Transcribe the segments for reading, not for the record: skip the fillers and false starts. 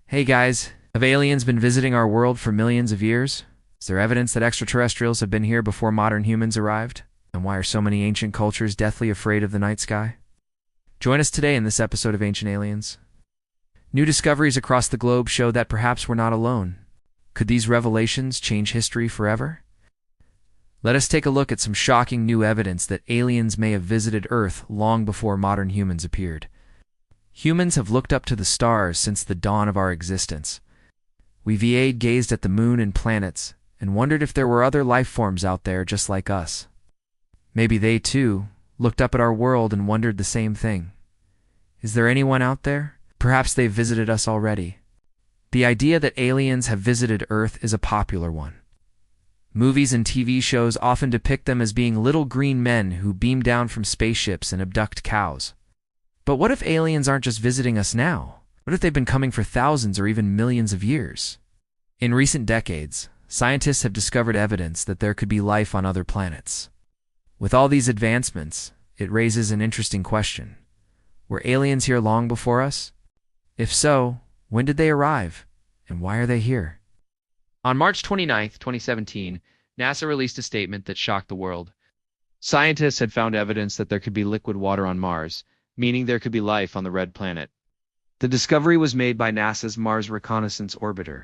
Hey guys, have aliens been visiting our world for millions of years? Is there evidence that extraterrestrials have been here before modern humans arrived? And why are so many ancient cultures deathly afraid of the night sky? Join us today in this episode of Ancient Aliens. New discoveries across the globe show that perhaps we're not alone. Could these revelations change history forever? Let us take a look at some shocking new evidence that aliens may have visited Earth long before modern humans appeared. Humans have looked up to the stars since the dawn of our existence. We've gazed at the moon and planets and wondered if there were other life forms out there just like us. Maybe they, too, looked up at our world and wondered the same thing. Is there anyone out there? Perhaps they've visited us already. The idea that aliens have visited Earth is a popular one. Movies and TV shows often depict them as being little green men who beam down from spaceships and abduct cows. But what if aliens aren't just visiting us now? What if they've been coming for thousands or even millions of years? In recent decades, scientists have discovered evidence that there could be life on other planets. With all these advancements, it raises an interesting question. Were aliens here long before us? If so, when did they arrive? And why are they here? On March 29, 2017, NASA released a statement that shocked the world. Scientists had found evidence that there could be liquid water on Mars, meaning there could be life on the red planet. The discovery was made by NASA's Mars Reconnaissance Orbiter,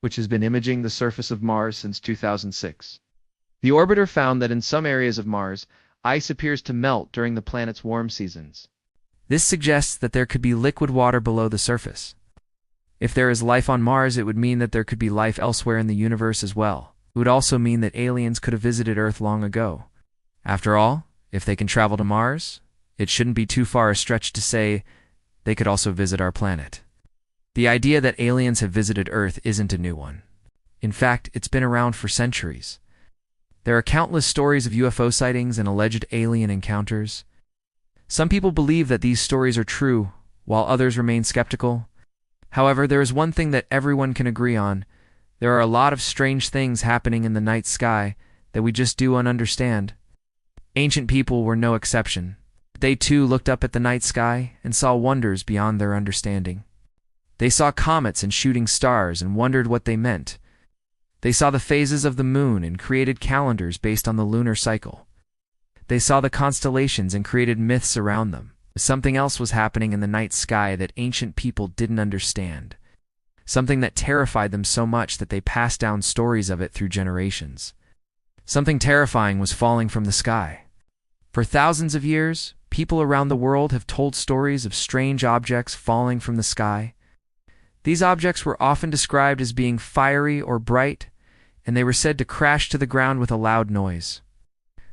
which has been imaging the surface of Mars since 2006. The orbiter found that in some areas of Mars, ice appears to melt during the planet's warm seasons. This suggests that there could be liquid water below the surface. If there is life on Mars, it would mean that there could be life elsewhere in the universe as well. It would also mean that aliens could have visited Earth long ago. After all, if they can travel to Mars, it shouldn't be too far a stretch to say they could also visit our planet. The idea that aliens have visited Earth isn't a new one. In fact, it's been around for centuries. There are countless stories of UFO sightings and alleged alien encounters. Some people believe that these stories are true, while others remain skeptical. However, there is one thing that everyone can agree on. There are a lot of strange things happening in the night sky that we just don't understand. Ancient people were no exception. They too looked up at the night sky and saw wonders beyond their understanding. They saw comets and shooting stars and wondered what they meant. They saw the phases of the moon and created calendars based on the lunar cycle. They saw the constellations and created myths around them. Something else was happening in the night sky that ancient people didn't understand. Something that terrified them so much that they passed down stories of it through generations. Something terrifying was falling from the sky. For thousands of years, people around the world have told stories of strange objects falling from the sky. These objects were often described as being fiery or bright, and they were said to crash to the ground with a loud noise.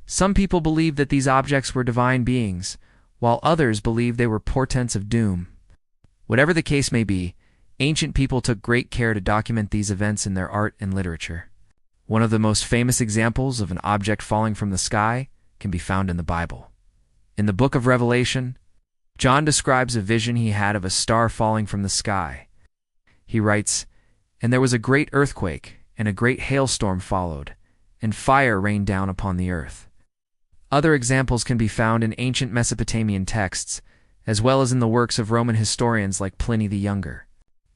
Some people believed that these objects were divine beings, while others believed they were portents of doom. Whatever the case may be, ancient people took great care to document these events in their art and literature. One of the most famous examples of an object falling from the sky can be found in the Bible. In the book of Revelation, John describes a vision he had of a star falling from the sky. He writes, "And there was a great earthquake, and a great hailstorm followed, and fire rained down upon the earth." Other examples can be found in ancient Mesopotamian texts, as well as in the works of Roman historians like Pliny the Younger.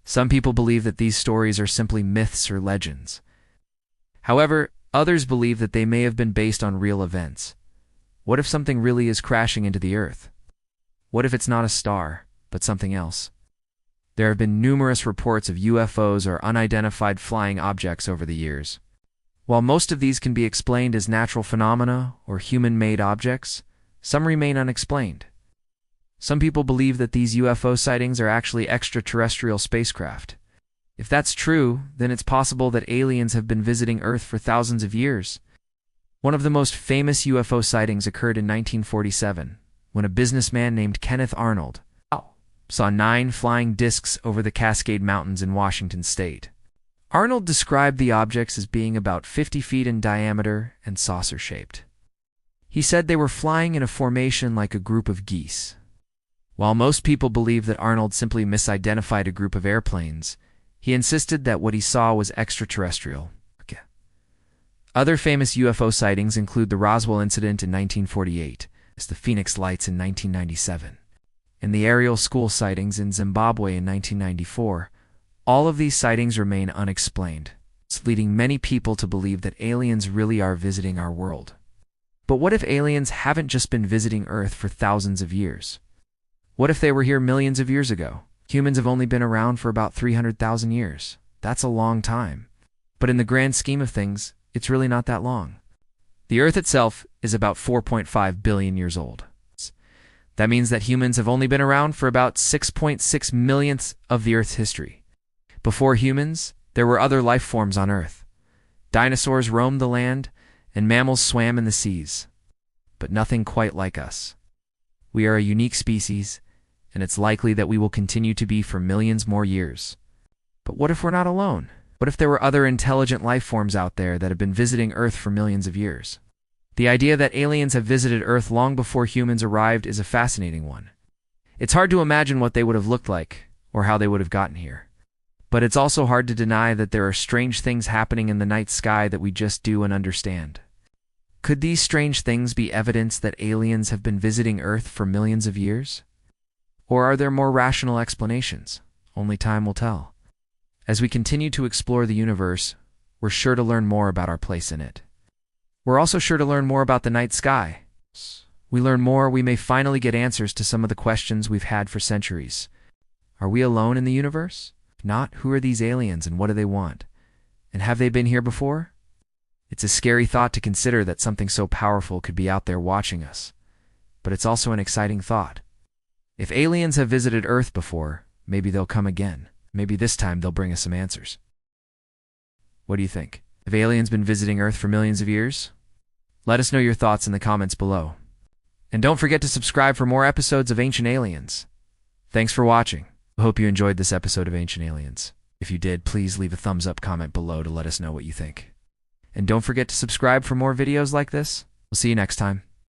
Some people believe that these stories are simply myths or legends. However, others believe that they may have been based on real events. What if something really is crashing into the earth? What if it's not a star, but something else? There have been numerous reports of UFOs or unidentified flying objects over the years. While most of these can be explained as natural phenomena or human-made objects, some remain unexplained. Some people believe that these UFO sightings are actually extraterrestrial spacecraft. If that's true, then it's possible that aliens have been visiting Earth for thousands of years. One of the most famous UFO sightings occurred in 1947, when a businessman named Kenneth Arnold saw 9 flying discs over the Cascade Mountains in Washington state. Arnold described the objects as being about 50 feet in diameter and saucer-shaped. He said they were flying in a formation like a group of geese. While most people believe that Arnold simply misidentified a group of airplanes, he insisted that what he saw was extraterrestrial. Other famous UFO sightings include the Roswell incident in 1948, as the Phoenix Lights in 1997. and the aerial school sightings in Zimbabwe in 1994, all of these sightings remain unexplained, leading many people to believe that aliens really are visiting our world. But what if aliens haven't just been visiting Earth for thousands of years? What if they were here millions of years ago? Humans have only been around for about 300,000 years. That's a long time. But in the grand scheme of things, it's really not that long. The Earth itself is about 4.5 billion years old. That means that humans have only been around for about 6.6 millionths of the Earth's history. Before humans, there were other life forms on Earth. Dinosaurs roamed the land, and mammals swam in the seas. But nothing quite like us. We are a unique species, and it's likely that we will continue to be for millions more years. But what if we're not alone? What if there were other intelligent life forms out there that have been visiting Earth for millions of years? The idea that aliens have visited Earth long before humans arrived is a fascinating one. It's hard to imagine what they would have looked like, or how they would have gotten here. But it's also hard to deny that there are strange things happening in the night sky that we just do and understand. Could these strange things be evidence that aliens have been visiting Earth for millions of years? Or are there more rational explanations? Only time will tell. As we continue to explore the universe, we're sure to learn more about our place in it. We're also sure to learn more about the night sky. We learn more, we may finally get answers to some of the questions we've had for centuries. Are we alone in the universe? If not, who are these aliens and what do they want? And have they been here before? It's a scary thought to consider that something so powerful could be out there watching us. But it's also an exciting thought. If aliens have visited Earth before, maybe they'll come again. Maybe this time they'll bring us some answers. What do you think? Have aliens been visiting Earth for millions of years? Let us know your thoughts in the comments below. And don't forget to subscribe for more episodes of Ancient Aliens. Thanks for watching. I hope you enjoyed this episode of Ancient Aliens. If you did, please leave a thumbs up comment below to let us know what you think. And don't forget to subscribe for more videos like this. We'll see you next time.